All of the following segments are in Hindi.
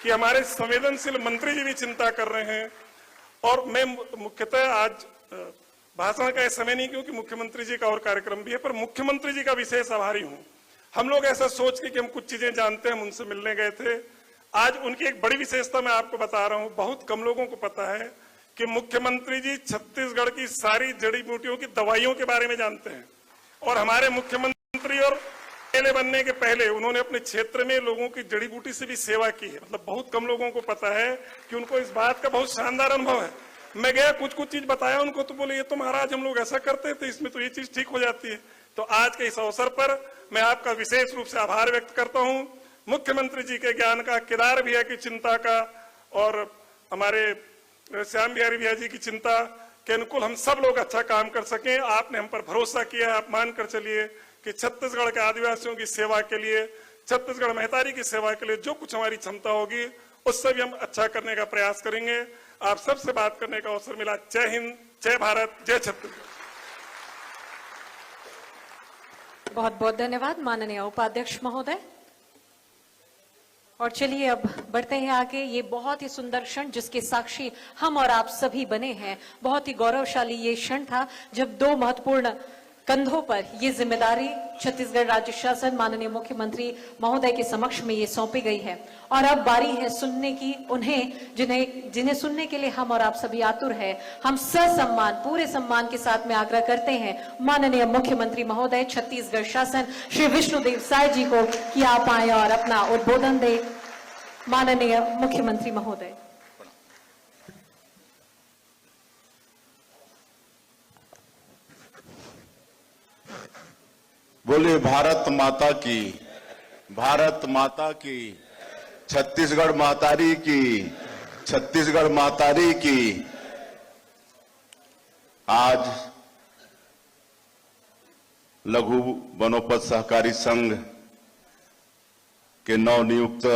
कि हमारे संवेदनशील मंत्री जी भी चिंता कर रहे हैं। और मैं मुख्यतः आज भाषण का समय नहीं, क्योंकि मुख्यमंत्री जी का और कार्यक्रम भी है, पर मुख्यमंत्री जी का विशेष आभारी हूं। हम लोग ऐसा सोच के कि हम कुछ चीजें जानते हैं, हम उनसे मिलने गए थे। आज उनकी एक बड़ी विशेषता मैं आपको बता रहा हूं, बहुत कम लोगों को पता है कि मुख्यमंत्री जी छत्तीसगढ़ की सारी जड़ी बूटियों की दवाइयों के बारे में जानते हैं। और हमारे मुख्यमंत्री और एमएलए बनने के पहले उन्होंने अपने क्षेत्र में लोगों की जड़ी बूटी से भी सेवा की है। मतलब बहुत कम लोगों को पता है कि उनको इस बात का बहुत शानदार अनुभव है। मैं गया, कुछ चीज बताया उनको, तो बोले ये तो महाराज हम लोग ऐसा करते थे, इसमें तो ये चीज ठीक हो जाती है। तो आज के इस अवसर पर मैं आपका विशेष रूप से आभार व्यक्त करता हूं। मुख्यमंत्री जी के ज्ञान का, केदार भैया की चिंता का और हमारे श्याम बिहारी भैया जी की चिंता के अनुकूल हम सब लोग अच्छा काम कर सकें। आपने हम पर भरोसा किया है, आप मानकर चलिए कि छत्तीसगढ़ के आदिवासियों की सेवा के लिए, छत्तीसगढ़ महतारी की सेवा के लिए जो कुछ हमारी क्षमता होगी उससे भी हम अच्छा करने का प्रयास करेंगे। आप सबसे बात करने का अवसर मिला। जय हिंद, जय भारत, जय छत्तीसगढ़। बहुत बहुत धन्यवाद माननीय उपाध्यक्ष महोदय। और चलिए अब बढ़ते हैं आगे। ये बहुत ही सुंदर क्षण जिसके साक्षी हम और आप सभी बने हैं। बहुत ही गौरवशाली ये क्षण था जब दो महत्वपूर्ण कंधों पर ये जिम्मेदारी छत्तीसगढ़ राज्य शासन माननीय मुख्यमंत्री महोदय के समक्ष में ये सौंपी गई है। और अब बारी है सुनने की उन्हें जिन्हें सुनने के लिए हम और आप सभी आतुर है। हम ससम्मान, पूरे सम्मान के साथ में आग्रह करते हैं माननीय मुख्यमंत्री महोदय छत्तीसगढ़ शासन श्री विष्णुदेव साय जी को कि आप आए और अपना उद्बोधन दे। माननीय मुख्यमंत्री महोदय। बोलिए भारत माता की, भारत माता की, छत्तीसगढ़ महतारी की, छत्तीसगढ़ महतारी की। आज लघु वनोपज सहकारी संघ के नवनियुक्त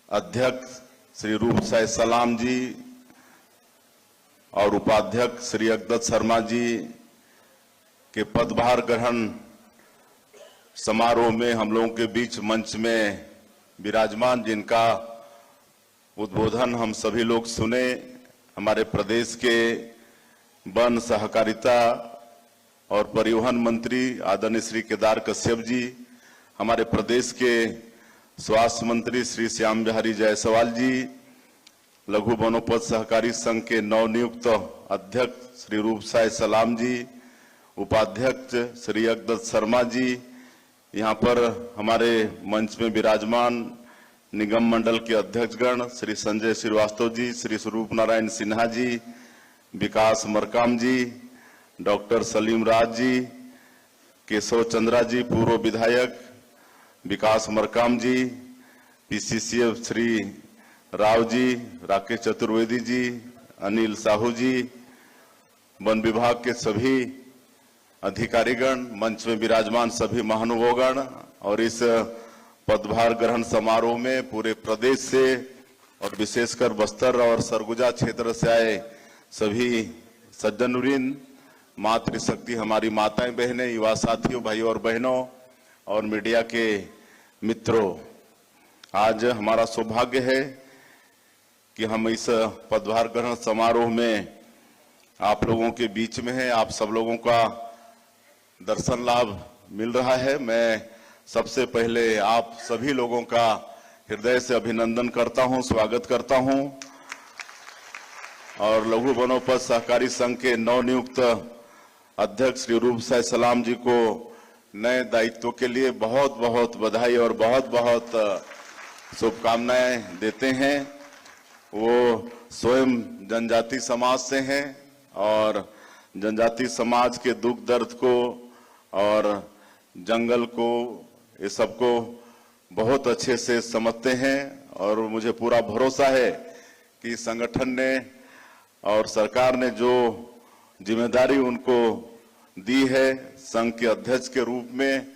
अध्यक्ष श्री रूपसाय सलाम जी और उपाध्यक्ष श्री अग्दत शर्मा जी के पदभार ग्रहण समारोह में हम लोगों के बीच मंच में विराजमान, जिनका उद्बोधन हम सभी लोग सुने। हमारे प्रदेश के वन, सहकारिता और परिवहन मंत्री आदरणीय श्री केदार कश्यप जी, हमारे प्रदेश के स्वास्थ्य मंत्री श्री श्याम बिहारी जायसवाल जी, लघु वनोपज सहकारी संघ के नवनियुक्त अध्यक्ष श्री रूपसाय सलाम जी, उपाध्यक्ष श्री अग्दत शर्मा जी, यहाँ पर हमारे मंच में विराजमान निगम मंडल के अध्यक्षगण श्री संजय श्रीवास्तव जी, श्री स्वरूप नारायण सिन्हा जी, विकास मरकाम जी, डॉक्टर सलीम राज जी, केशव चंद्रा जी पूर्व विधायक, विकास मरकाम जी, पीसीसीएफ श्री राव जी, राकेश चतुर्वेदी जी, अनिल साहू जी, वन विभाग के सभी अधिकारीगण, मंच में विराजमान सभी महानुभावगण और इस पदभार ग्रहण समारोह में पूरे प्रदेश से और विशेषकर बस्तर और सरगुजा क्षेत्र से आए सभी सज्जनवृंद, मातृशक्ति हमारी माताएं बहनें, युवा साथियों, भाइयों और बहनों और मीडिया के मित्रों, आज हमारा सौभाग्य है कि हम इस पदभार ग्रहण समारोह में आप लोगों के बीच में हैं। आप सब लोगों का दर्शन लाभ मिल रहा है। मैं सबसे पहले आप सभी लोगों का हृदय से अभिनंदन करता हूं, स्वागत करता हूं और लघु वनोपज सहकारी संघ के नवनियुक्त अध्यक्ष श्री रूपसाय सलाम जी को नए दायित्व के लिए बहुत बहुत बधाई और बहुत बहुत शुभकामनाएं देते हैं। वो स्वयं जनजाति समाज से हैं और जनजाति समाज के दुख दर्द को और जंगल को, ये सबको बहुत अच्छे से समझते हैं और मुझे पूरा भरोसा है कि संगठन ने और सरकार ने जो जिम्मेदारी उनको दी है संघ के अध्यक्ष के रूप में,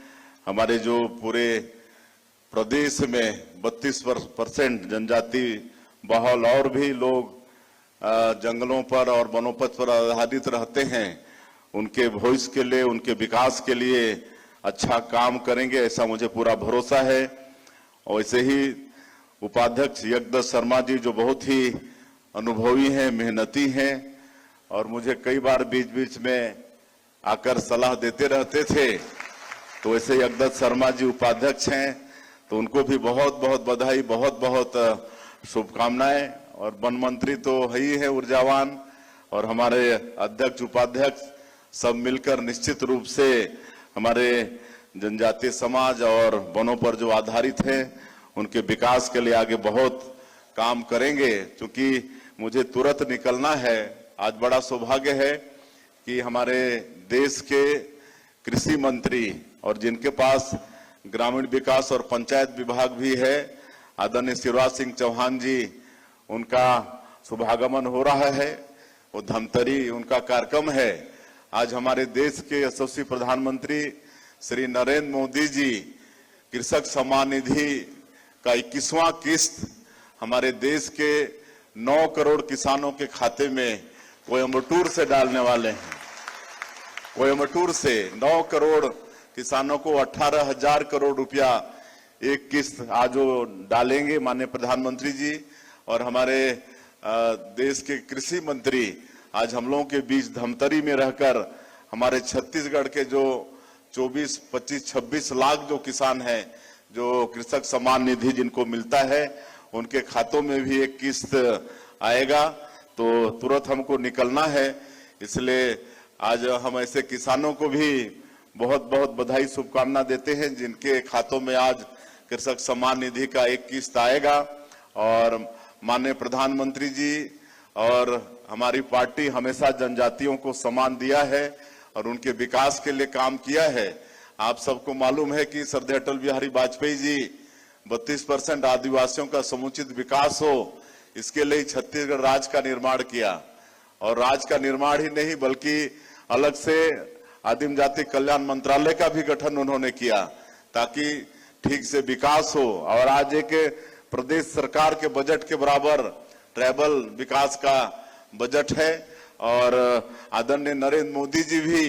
हमारे जो पूरे प्रदेश में 32% जनजाति बहुल और भी लोग जंगलों पर और वनोपज पर आधारित रहते हैं, उनके भविष्य के लिए, उनके विकास के लिए अच्छा काम करेंगे, ऐसा मुझे पूरा भरोसा है। वैसे ही उपाध्यक्ष यज्ञदत्त शर्मा जी जो बहुत ही अनुभवी हैं, मेहनती हैं और मुझे कई बार बीच बीच में आकर सलाह देते रहते थे। तो वैसे यज्ञदत्त शर्मा जी उपाध्यक्ष हैं, तो उनको भी बहुत बहुत बधाई, बहुत बहुत शुभकामनाएं। और वन मंत्री तो है ही है ऊर्जावान, और हमारे अध्यक्ष उपाध्यक्ष सब मिलकर निश्चित रूप से हमारे जनजातीय समाज और वनों पर जो आधारित है उनके विकास के लिए आगे बहुत काम करेंगे। क्योंकि मुझे तुरंत निकलना है। आज बड़ा सौभाग्य है कि हमारे देश के कृषि मंत्री और जिनके पास ग्रामीण विकास और पंचायत विभाग भी है, आदरणीय शिवराज सिंह चौहान जी, उनका शुभागमन हो रहा है। वो धमतरी उनका कार्यक्रम है। आज हमारे देश के यशस्वी प्रधानमंत्री श्री नरेंद्र मोदी जी कृषक सम्मान निधि का 21वां किस्त हमारे देश के 9 करोड़ किसानों के खाते में कोयम्बटूर से डालने वाले हैं। कोयम्बटूर से 9 करोड़ किसानों को 18,000 करोड़ रुपया एक किस्त आज वो डालेंगे माननीय प्रधानमंत्री जी। और हमारे देश के कृषि मंत्री आज हम लोगों के बीच धमतरी में रहकर हमारे छत्तीसगढ़ के जो 24, 25, 26 लाख जो किसान हैं, जो कृषक सम्मान निधि जिनको मिलता है, उनके खातों में भी एक किस्त आएगा। तो तुरंत हमको निकलना है, इसलिए आज हम ऐसे किसानों को भी बहुत बहुत बधाई शुभकामना देते हैं जिनके खातों में आज कृषक सम्मान निधि का एक किस्त आएगा। और माननीय प्रधानमंत्री जी और हमारी पार्टी हमेशा जनजातियों को सम्मान दिया है और उनके विकास के लिए काम किया है। आप सबको मालूम है कि श्रद्धेय अटल बिहारी वाजपेयी जी 32% आदिवासियों का समुचित विकास हो, इसके लिए छत्तीसगढ़ राज्य का निर्माण किया। और राज्य का निर्माण ही नहीं बल्कि अलग से आदिम जाति कल्याण मंत्रालय का भी गठन उन्होंने किया ताकि ठीक से विकास हो। और आज एक प्रदेश सरकार के बजट के बराबर ट्राइबल विकास का बजट है। और आदरणीय नरेंद्र मोदी जी भी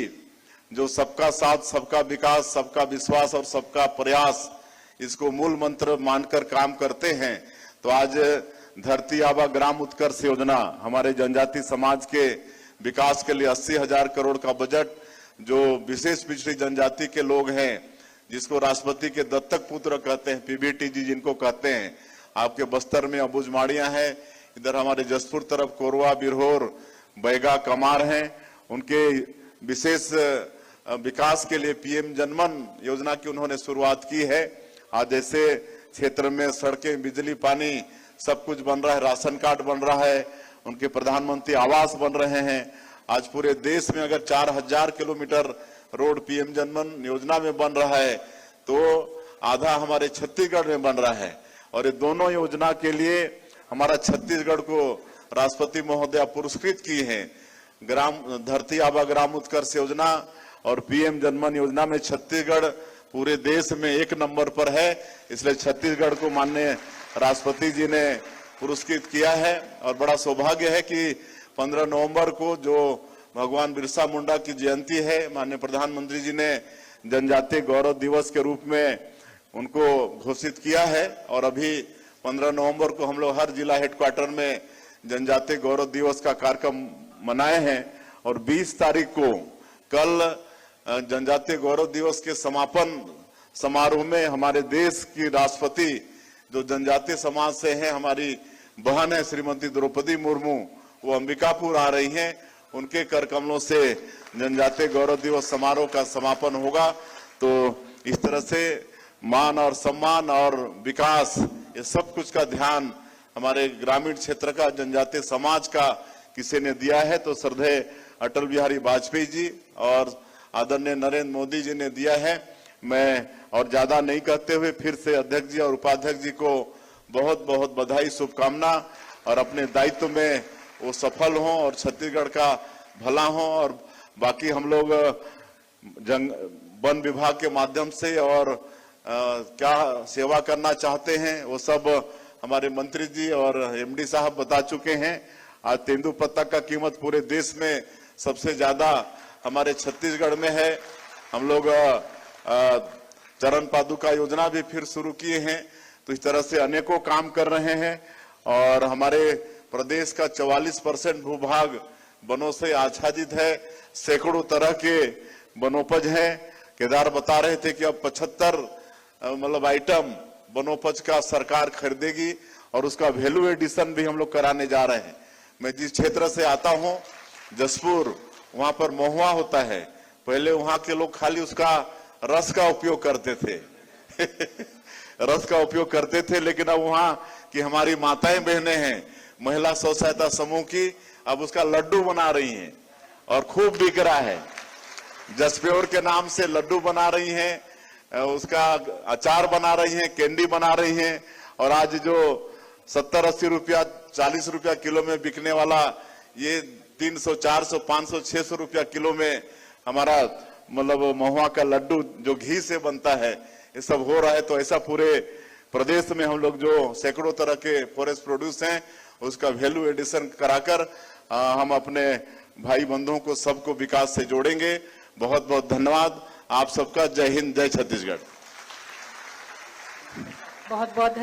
जो सबका साथ, सबका विकास, सबका विश्वास और सबका प्रयास, इसको मूल मंत्र मानकर काम करते हैं। तो आज धरती आबा ग्राम उत्कर्ष योजना हमारे जनजाति समाज के विकास के लिए 80,000 करोड़ का बजट, जो विशेष पिछड़ी जनजाति के लोग हैं, जिसको राष्ट्रपति के दत्तक पुत्र कहते हैं, पीबीटी जी जिनको कहते हैं। आपके बस्तर में अबुझमाड़ियां हैं, इधर हमारे जसपुर तरफ कोरवा, बिरहोर, बैगा, कमार हैं। उनके विशेष विकास के लिए पीएम जनमन योजना की उन्होंने शुरुआत की है। आज ऐसे क्षेत्र में सड़कें, बिजली, पानी सब कुछ बन रहा है, राशन कार्ड बन रहा है, उनके प्रधानमंत्री आवास बन रहे हैं। आज पूरे देश में अगर 4,000 किलोमीटर रोड पीएम जनमन योजना में बन रहा है तो आधा हमारे छत्तीसगढ़ में बन रहा है। और ये दोनों योजना के लिए हमारा छत्तीसगढ़ को राष्ट्रपति महोदय पुरस्कृत की हैं। ग्राम धरती आबा ग्राम उत्कर्ष योजना और पीएम जनमन योजना में छत्तीसगढ़ पूरे देश में 1 नंबर पर है। इसलिए छत्तीसगढ़ को माननीय राष्ट्रपति जी ने पुरस्कृत किया है। और बड़ा सौभाग्य है कि 15 नवंबर को जो भगवान बिरसा मुंडा की जयंती है, माननीय प्रधानमंत्री जी ने जनजातीय गौरव दिवस के रूप में उनको घोषित किया है। और अभी 15 नवंबर को हम लोग हर जिला हेडक्वार्टर में जनजातीय गौरव दिवस का कार्यक्रम मनाए हैं। और 20 तारीख को कल जनजातीय गौरव दिवस के समापन समारोह में हमारे देश की राष्ट्रपति जो जनजातीय समाज से हैं, हमारी बहन है श्रीमती द्रौपदी मुर्मू, वो अंबिकापुर आ रही हैं। उनके कर कमलों से जनजातीय गौरव दिवस समारोह का समापन होगा। तो इस तरह से मान और सम्मान और विकास, ये सब कुछ का ध्यान हमारे ग्रामीण क्षेत्र का, जनजातीय समाज का किसी ने दिया है तो श्रद्धेय अटल बिहारी वाजपेयी जी और आदरणीय नरेंद्र मोदी जी ने दिया है। मैं और ज्यादा नहीं कहते हुए फिर से अध्यक्ष जी और उपाध्यक्ष जी को बहुत बहुत बधाई, शुभकामना, और अपने दायित्व में वो सफल हों और छत्तीसगढ़ का भला हो। और बाकी हम लोग वन विभाग के माध्यम से और क्या सेवा करना चाहते हैं वो सब हमारे मंत्री जी और एमडी साहब बता चुके हैं। आज तेंदुपत्ता का कीमत पूरे देश में सबसे ज्यादा हमारे छत्तीसगढ़ में है। हम लोग चरण पादुका योजना भी फिर शुरू किए हैं। तो इस तरह से अनेकों काम कर रहे हैं और हमारे प्रदेश का 44% भूभाग वनों से आच्छादित है। सैकड़ों तरह के वनोपज हैं। केदार बता रहे थे कि अब 75 मतलब आइटम वनोपज का सरकार खरीदेगी और उसका वैल्यू एडिशन भी हम लोग कराने जा रहे हैं। मैं जिस क्षेत्र से आता हूं जसपुर, वहां पर महुआ होता है। पहले वहां के लोग खाली उसका रस का उपयोग करते थे रस का उपयोग करते थे, लेकिन अब वहां की हमारी माताएं बहनें हैं महिला स्व सहायता समूह की, अब उसका लड्डू बना रही हैं और खूब बिक रहा है। जसप्योर के नाम से लड्डू बना रही हैं, उसका अचार बना रही हैं, कैंडी बना रही हैं। और आज जो 70-80 रुपया 40 रुपया किलो में बिकने वाला ये 300, 400, 500, 600 रुपया किलो में हमारा मतलब महुआ का लड्डू जो घी से बनता है, ये सब हो रहा है। तो ऐसा पूरे प्रदेश में हम लोग जो सैकड़ों तरह के फॉरेस्ट प्रोड्यूस हैं उसका वैल्यू एडिशन कराकर हम अपने भाई बंधुओं को सबको विकास से जोड़ेंगे। बहुत बहुत धन्यवाद आप सबका। जय हिंद, जय छत्तीसगढ़। बहुत बहुत